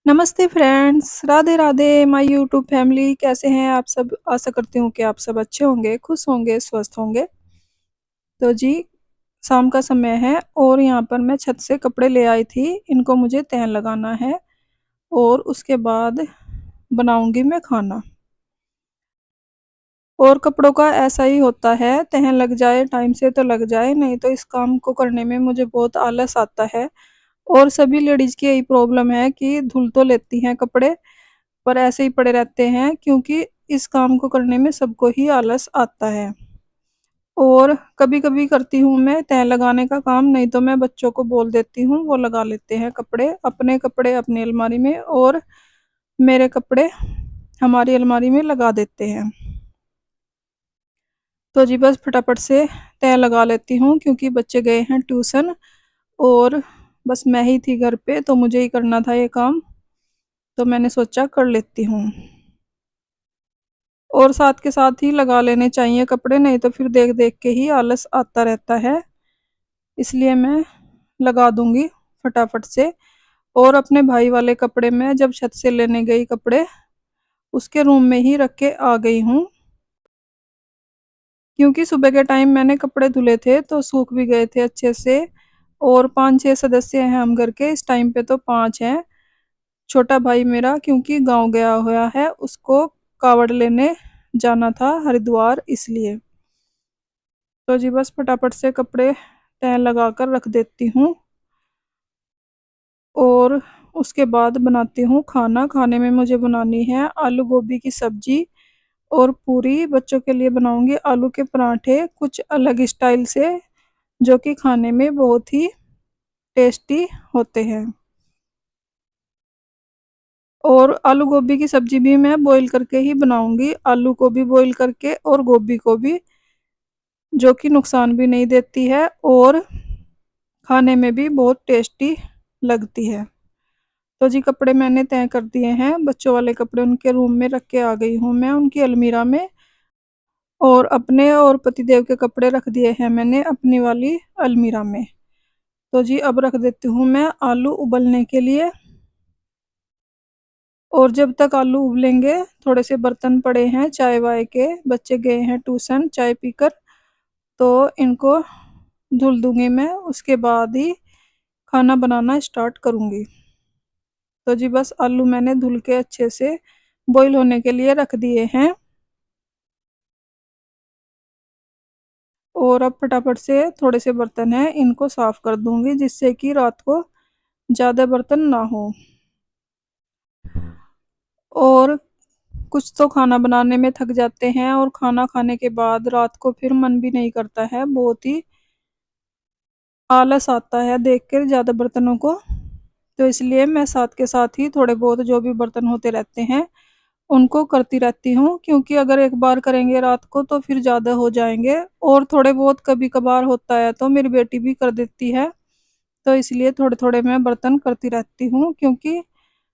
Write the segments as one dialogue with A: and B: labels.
A: नमस्ते friends, Radhe Radhe my YouTube family. कैसे हैं आप सब? आशा करती हूँ कि आप सब अच्छे होंगे, खुश होंगे, स्वस्थ होंगे। तो जी, शाम का समय है और यहाँ पर मैं छत से कपड़े ले आई थी। इनको मुझे तह लगाना है और उसके बाद बनाऊंगी मैं खाना। और कपड़ों का ऐसा ही होता है, तह लग जाए टाइम से तो लग जाए, नहीं तो इस काम को करने में मुझे बहुत आलस आता है। और सभी लेडीज की यही प्रॉब्लम है कि धुल तो लेती हैं कपड़े पर ऐसे ही पड़े रहते हैं, क्योंकि इस काम को करने में सबको ही आलस आता है। और कभी कभी करती हूँ मैं तह लगाने का काम, नहीं तो मैं बच्चों को बोल देती हूँ, वो लगा लेते हैं कपड़े अपनी अलमारी में और मेरे कपड़े हमारी अलमारी में लगा देते हैं। तो जी बस फटाफट से तह लगा लेती हूँ, क्योंकि बच्चे गए हैं ट्यूशन और बस मैं ही थी घर पे, तो मुझे ही करना था ये काम। तो मैंने सोचा कर लेती हूँ। और साथ के साथ ही लगा लेने चाहिए कपड़े, नहीं तो फिर देख देख के ही आलस आता रहता है। इसलिए मैं लगा दूंगी फटाफट से। और अपने भाई वाले कपड़े मैं जब छत से लेने गई कपड़े, उसके रूम में ही रख के आ गई हूँ, क्योंकि सुबह के टाइम मैंने कपड़े धुले थे तो सूख भी गए थे अच्छे से। और 5-6 सदस्य हैं हम घर के, इस टाइम पे तो 5 हैं। छोटा भाई मेरा क्योंकि गांव गया हुआ है, उसको कावड़ लेने जाना था हरिद्वार, इसलिए। तो जी बस फटाफट से कपड़े तह लगा कर रख देती हूँ और उसके बाद बनाती हूँ खाना। खाने में मुझे बनानी है आलू गोभी की सब्जी और पूरी। बच्चों के लिए बनाऊंगी आलू के पराठे, कुछ अलग स्टाइल से, जो कि खाने में बहुत ही टेस्टी होते हैं। और आलू गोभी की सब्जी भी मैं बॉईल करके ही बनाऊंगी, आलू को भी बॉईल करके और गोभी को भी, जो कि नुकसान भी नहीं देती है और खाने में भी बहुत टेस्टी लगती है। तो जी कपड़े मैंने तय कर दिए हैं, बच्चों वाले कपड़े उनके रूम में रख के आ गई हूँ मैं उनकी अलमीरा में। और अपने और पतिदेव के कपड़े रख दिए हैं मैंने अपनी वाली अलमीरा में। तो जी अब रख देती हूँ मैं आलू उबलने के लिए। और जब तक आलू उबलेंगे, थोड़े से बर्तन पड़े हैं चाय वाय के, बच्चे गए हैं ट्यूशन चाय पीकर, तो इनको धुल दूंगी मैं, उसके बाद ही खाना बनाना स्टार्ट करूंगी। तो जी बस आलू मैंने धुल के अच्छे से बॉईल होने के लिए रख दिए हैं। और अब फटाफट से थोड़े से बर्तन हैं, इनको साफ कर दूंगी, जिससे कि रात को ज़्यादा बर्तन ना हो। और कुछ तो खाना बनाने में थक जाते हैं और खाना खाने के बाद रात को फिर मन भी नहीं करता है, बहुत ही आलस आता है देख कर ज़्यादा बर्तनों को। तो इसलिए मैं साथ के साथ ही थोड़े बहुत जो भी बर्तन होते रहते हैं उनको करती रहती हूँ, क्योंकि अगर एक बार करेंगे रात को तो फिर ज़्यादा हो जाएंगे। और थोड़े बहुत कभी कभार होता है तो मेरी बेटी भी कर देती है, तो इसलिए थोड़े थोड़े मैं बर्तन करती रहती हूँ, क्योंकि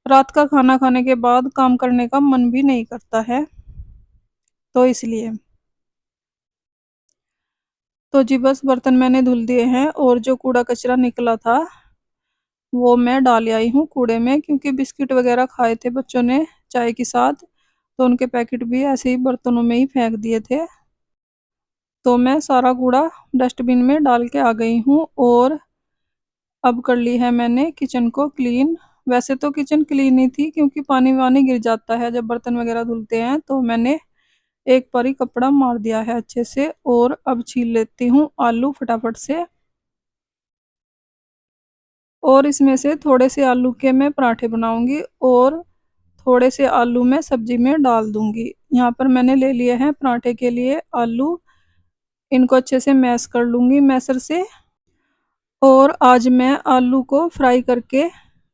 A: रात का खाना खाने के बाद काम करने का मन भी नहीं करता है, तो इसलिए। तो जी बस बर्तन मैंने धुल दिए हैं और जो कूड़ा कचरा निकला था वो मैं डाल आई हूँ कूड़े में, क्योंकि बिस्किट वगैरह खाए थे बच्चों ने चाय के साथ, तो उनके पैकेट भी ऐसे ही बर्तनों में ही फेंक दिए थे। तो मैं सारा कूड़ा डस्टबिन में डाल के आ गई हूँ। और अब कर ली है मैंने किचन को क्लीन। वैसे तो किचन क्लीन ही थी, क्योंकि पानी वानी गिर जाता है जब बर्तन वगैरह धुलते हैं, तो मैंने एक बारी कपड़ा मार दिया है अच्छे से। और अब छील लेती हूँ आलू फटाफट से। और इसमें से थोड़े से आलू के मैं पराठे बनाऊंगी और थोड़े से आलू मैं सब्जी में डाल दूंगी। यहाँ पर मैंने ले लिए हैं पराठे के लिए आलू, इनको अच्छे से मैश कर लूंगी मैसर से। और आज मैं आलू को फ्राई करके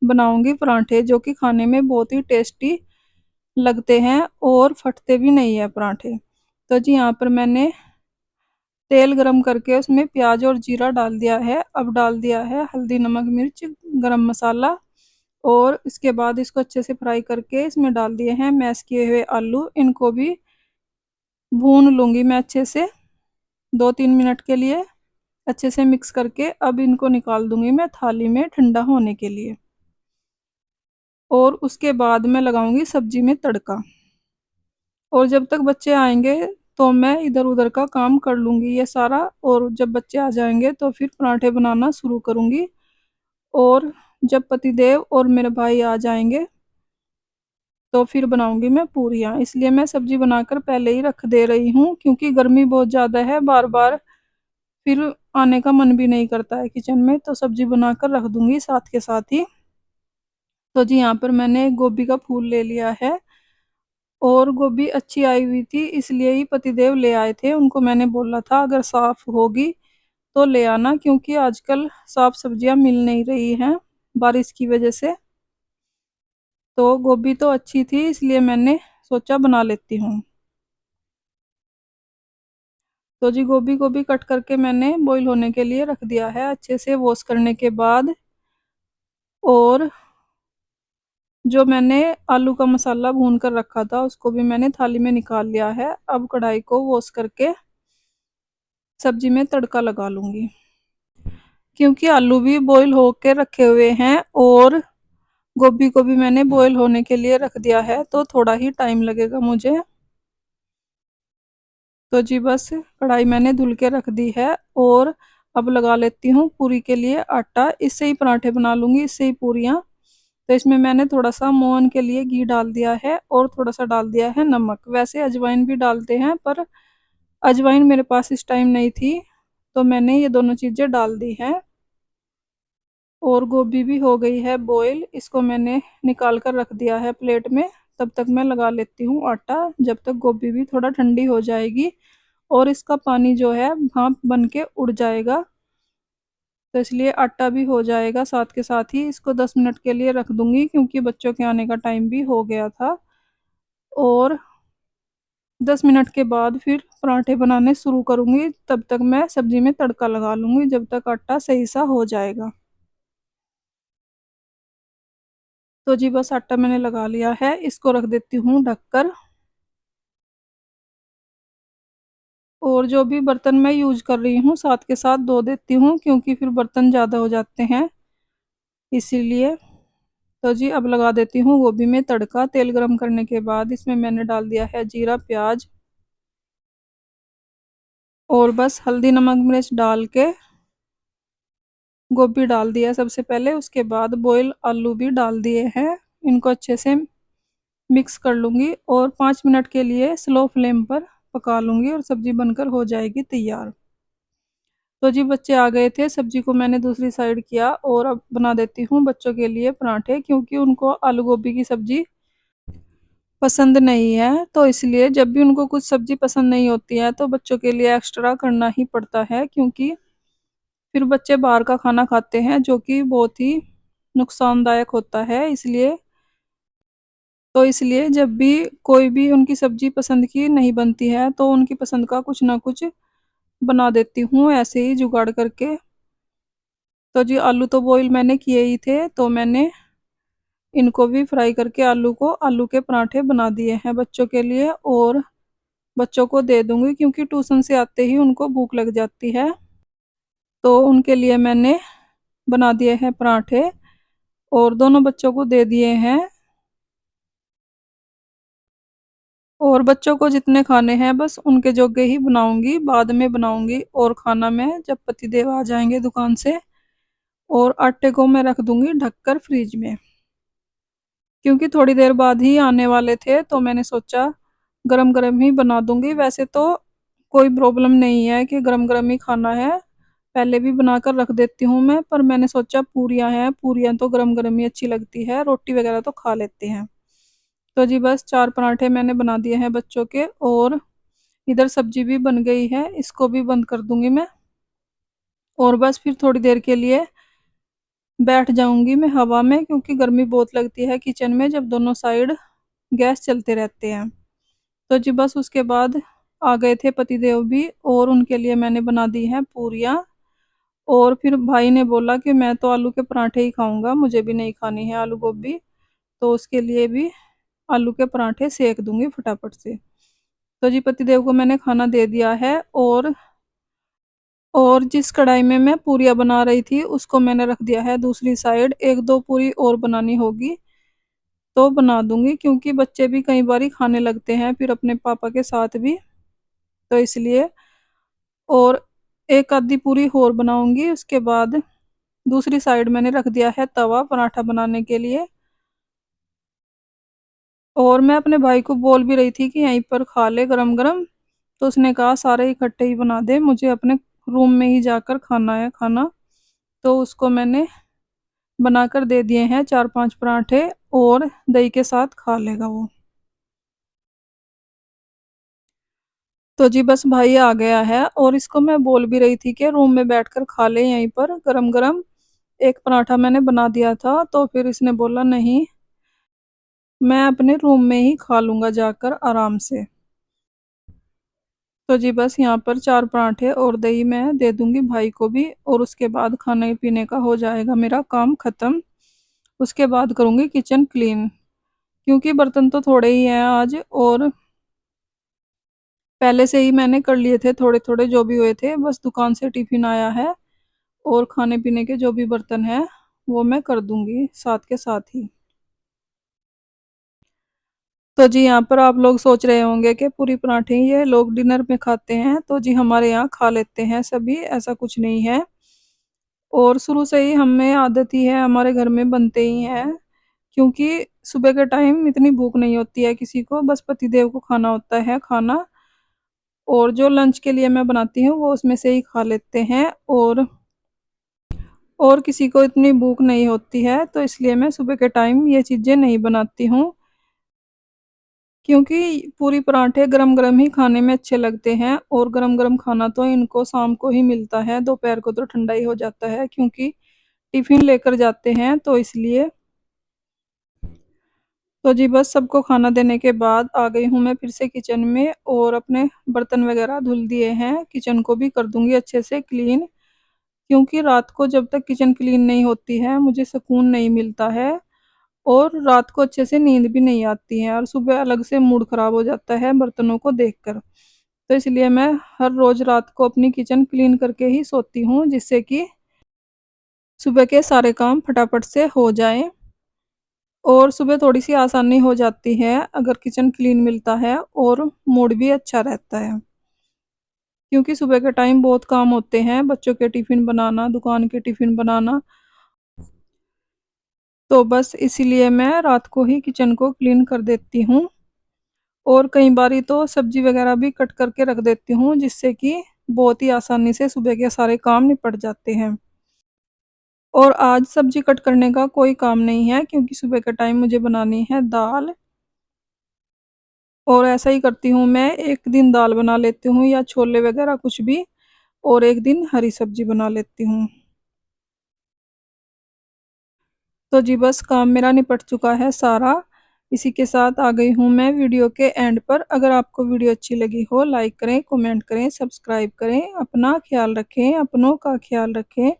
A: बनाऊंगी पराठे, जो कि खाने में बहुत ही टेस्टी लगते हैं और फटते भी नहीं है पराठे। तो जी यहाँ पर मैंने तेल गरम करके उसमें प्याज और जीरा डाल दिया है। अब डाल दिया है हल्दी नमक मिर्च गरम मसाला। और इसके बाद इसको अच्छे से फ्राई करके इसमें डाल दिए हैं मैश किए हुए आलू, इनको भी भून लूंगी मैं अच्छे से 2-3 मिनट के लिए, अच्छे से मिक्स करके। अब इनको निकाल दूंगी मैं थाली में ठंडा होने के लिए। और उसके बाद मैं लगाऊंगी सब्जी में तड़का। और जब तक बच्चे आएंगे तो मैं इधर उधर का काम कर लूंगी ये सारा। और जब बच्चे आ जाएंगे तो फिर पराठे बनाना शुरू करूंगी। और जब पतिदेव और मेरे भाई आ जाएंगे तो फिर बनाऊंगी मैं पूरियाँ। इसलिए मैं सब्जी बनाकर पहले ही रख दे रही हूँ, क्योंकि गर्मी बहुत ज़्यादा है, बार बार फिर आने का मन भी नहीं करता है किचन में, तो सब्जी बनाकर रख दूंगी साथ के साथ ही। तो जी यहाँ पर मैंने गोभी का फूल ले लिया है। और गोभी अच्छी आई हुई थी, इसलिए ही पतिदेव ले आए थे। उनको मैंने बोला था अगर साफ होगी तो ले आना, क्योंकि आजकल साफ सब्जियां मिल नहीं रही हैं बारिश की वजह से। तो गोभी तो अच्छी थी, इसलिए मैंने सोचा बना लेती हूँ। तो जी गोभी को भी कट करके मैंने बॉईल होने के लिए रख दिया है अच्छे से वॉश करने के बाद। और जो मैंने आलू का मसाला भून कर रखा था उसको भी मैंने थाली में निकाल लिया है। अब कढ़ाई को वॉश करके सब्जी में तड़का लगा लूंगी, क्योंकि आलू भी बॉईल होके रखे हुए हैं और गोभी को भी मैंने बॉईल होने के लिए रख दिया है, तो थोड़ा ही टाइम लगेगा मुझे। तो जी बस कढ़ाई मैंने धुल के रख दी है। और अब लगा लेती हूँ पूरी के लिए आटा। इससे ही पराठे बना लूँगी, इससे ही पूरियाँ। तो इसमें मैंने थोड़ा सा मोहन के लिए घी डाल दिया है और थोड़ा सा डाल दिया है नमक। वैसे अजवाइन भी डालते हैं, पर अजवाइन मेरे पास इस टाइम नहीं थी, तो मैंने ये दोनों चीज़ें डाल दी हैं। और गोभी भी हो गई है बॉईल, इसको मैंने निकाल कर रख दिया है प्लेट में। तब तक मैं लगा लेती हूँ आटा, जब तक गोभी भी थोड़ा ठंडी हो जाएगी और इसका पानी जो है भाप बन के उड़ जाएगा। तो इसलिए आटा भी हो जाएगा साथ के साथ ही। इसको 10 मिनट के लिए रख दूंगी, क्योंकि बच्चों के आने का टाइम भी हो गया था। और 10 मिनट के बाद फिर पराठे बनाने शुरू करूंगी। तब तक मैं सब्जी में तड़का लगा लूंगी, जब तक आटा सही सा हो जाएगा। तो जी बस आटा मैंने लगा लिया है, इसको रख देती हूँ ढककर। और जो भी बर्तन मैं यूज कर रही हूँ साथ के साथ धो देती हूँ, क्योंकि फिर बर्तन ज़्यादा हो जाते हैं इसीलिए। तो जी अब लगा देती हूँ गोभी में तड़का। तेल गरम करने के बाद इसमें मैंने डाल दिया है जीरा प्याज। और बस हल्दी नमक मिर्च डाल के गोभी डाल दिया सबसे पहले, उसके बाद बॉयल आलू भी डाल दिए हैं। इनको अच्छे से मिक्स कर लूँगी और 5 मिनट के लिए स्लो फ्लेम पर पका लूँगी और सब्जी बनकर हो जाएगी तैयार। तो जी बच्चे आ गए थे, सब्जी को मैंने दूसरी साइड किया और अब बना देती हूँ बच्चों के लिए पराठे, क्योंकि उनको आलू गोभी की सब्जी पसंद नहीं है। तो इसलिए जब भी उनको कुछ सब्जी पसंद नहीं होती है तो बच्चों के लिए एक्स्ट्रा करना ही पड़ता है, क्योंकि फिर बच्चे बाहर का खाना खाते हैं जो कि बहुत ही नुकसानदायक होता है। इसलिए जब भी कोई भी उनकी सब्जी पसंद की नहीं बनती है तो उनकी पसंद का कुछ ना कुछ बना देती हूँ ऐसे ही जुगाड़ करके। तो जी आलू तो बॉईल मैंने किए ही थे, तो मैंने इनको भी फ्राई करके आलू के पराठे बना दिए हैं बच्चों के लिए। और बच्चों को दे दूंगी, क्योंकि ट्यूशन से आते ही उनको भूख लग जाती है। तो उनके लिए मैंने बना दिए हैं पराठे और दोनों बच्चों को दे दिए हैं। और बच्चों को जितने खाने हैं बस उनके जोगे ही बनाऊंगी, बाद में बनाऊंगी और खाना मैं जब पतिदेव आ जाएंगे दुकान से। और आटे को मैं रख दूंगी ढककर फ्रिज में, क्योंकि थोड़ी देर बाद ही आने वाले थे, तो मैंने सोचा गरम गरम ही बना दूंगी। वैसे तो कोई प्रॉब्लम नहीं है कि गरम गरम ही खाना है, पहले भी बनाकर रख देती हूँ मैं। पर मैंने सोचा पूरियाँ हैं, पूरियाँ तो गरम गरम ही अच्छी लगती है, रोटी वगैरह तो खा लेते हैं। तो जी बस 4 पराठे मैंने बना दिए हैं बच्चों के। और इधर सब्जी भी बन गई है, इसको भी बंद कर दूंगी मैं। और बस फिर थोड़ी देर के लिए बैठ जाऊंगी मैं हवा में, क्योंकि गर्मी बहुत लगती है किचन में जब दोनों साइड गैस चलते रहते हैं। तो जी बस उसके बाद आ गए थे पतिदेव भी, और उनके लिए मैंने बना दी हैं पूरियाँ। और फिर भाई ने बोला कि मैं तो आलू के पराठे ही खाऊंगा, मुझे भी नहीं खानी है आलू गोभी। तो उसके लिए भी आलू के पराठे सेक दूंगी फटाफट से। तो जी पतिदेव को मैंने खाना दे दिया है। और जिस कढ़ाई में मैं पूरियाँ बना रही थी उसको मैंने रख दिया है दूसरी साइड। एक दो पूरी और बनानी होगी, तो बना दूँगी, क्योंकि बच्चे भी कई बारी खाने लगते हैं फिर अपने पापा के साथ भी, तो इसलिए। और एक आधी पूरी और बनाऊँगी, उसके बाद दूसरी साइड मैंने रख दिया है तवा पराठा बनाने के लिए। और मैं अपने भाई को बोल भी रही थी कि यहीं पर खा ले गरम-गरम, तो उसने कहा सारे इकट्ठे ही बना दे, मुझे अपने रूम में ही जाकर खाना है खाना। तो उसको मैंने बनाकर दे दिए हैं 4-5 पराठे, और दही के साथ खा लेगा वो। तो जी बस भाई आ गया है, और इसको मैं बोल भी रही थी कि रूम में बैठकर खा ले यहीं पर गरम-गरम। एक पराठा मैंने बना दिया था, तो फिर इसने बोला नहीं, मैं अपने रूम में ही खा लूँगा जाकर आराम से। तो जी बस यहाँ पर 4 पराठे और दही मैं दे दूँगी भाई को भी, और उसके बाद खाने-पीने का हो जाएगा मेरा काम ख़त्म। उसके बाद करूँगी किचन क्लीन, क्योंकि बर्तन तो थोड़े ही हैं आज, और पहले से ही मैंने कर लिए थे थोड़े-थोड़े जो भी हुए थे, बस दुकान से टिफ़िन आया है, और खाने-पीने के जो भी बर्तन हैं, वो मैं कर दूँगी साथ के साथ ही। तो जी यहाँ पर आप लोग सोच रहे होंगे कि पूरी पराठे ये लोग डिनर में खाते हैं, तो जी हमारे यहाँ खा लेते हैं सभी, ऐसा कुछ नहीं है। और शुरू से ही हमें आदत ही है, हमारे घर में बनते ही हैं, क्योंकि सुबह के टाइम इतनी भूख नहीं होती है किसी को, बस पतिदेव को खाना होता है खाना, और जो लंच के लिए मैं बनाती हूँ वो उसमें से ही खा लेते हैं। और किसी को इतनी भूख नहीं होती है, तो इसलिए मैं सुबह के टाइम ये चीज़ें नहीं बनाती हूँ, क्योंकि पूरी पराठे गरम-गरम ही खाने में अच्छे लगते हैं, और गरम-गरम खाना तो इनको शाम को ही मिलता है, दोपहर को तो ठंडा ही हो जाता है, क्योंकि टिफ़िन लेकर जाते हैं, तो इसलिए। तो जी बस सबको खाना देने के बाद आ गई हूँ मैं फिर से किचन में, और अपने बर्तन वगैरह धुल दिए हैं, किचन को भी कर दूँगी अच्छे से क्लीन, क्योंकि रात को जब तक किचन क्लीन नहीं होती है, मुझे सुकून नहीं मिलता है, और रात को अच्छे से नींद भी नहीं आती है, और सुबह अलग से मूड ख़राब हो जाता है बर्तनों को देखकर। तो इसलिए मैं हर रोज़ रात को अपनी किचन क्लीन करके ही सोती हूँ, जिससे कि सुबह के सारे काम फटाफट से हो जाएँ, और सुबह थोड़ी-सी आसानी हो जाती है अगर किचन क्लीन मिलता है, और मूड भी अच्छा रहता है। क्योंकि सुबह के टाइम बहुत काम होते हैं, बच्चों के टिफ़िन बनाना, दुकान के टिफ़िन बनाना, तो बस इसीलिए मैं रात को ही किचन को क्लीन कर देती हूँ, और कई बारी तो सब्ज़ी वगैरह भी कट करके रख देती हूँ, जिससे कि बहुत ही आसानी से सुबह के सारे काम निपट जाते हैं। और आज सब्ज़ी कट करने का कोई काम नहीं है, क्योंकि सुबह के टाइम मुझे बनानी है दाल, और ऐसा ही करती हूँ मैं, एक दिन दाल बना लेती हूँ या छोले वगैरह कुछ भी, और एक दिन हरी सब्ज़ी बना लेती हूँ। तो जी बस काम मेरा निपट चुका है सारा। इसी के साथ आ गई हूँ मैं वीडियो के एंड पर। अगर आपको वीडियो अच्छी लगी हो, लाइक करें, कमेंट करें, सब्सक्राइब करें। अपना ख्याल रखें, अपनों का ख्याल रखें।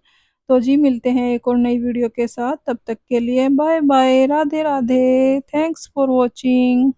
A: तो जी मिलते हैं एक और नई वीडियो के साथ, तब तक के लिए bye bye, Radhe Radhe, thanks for watching.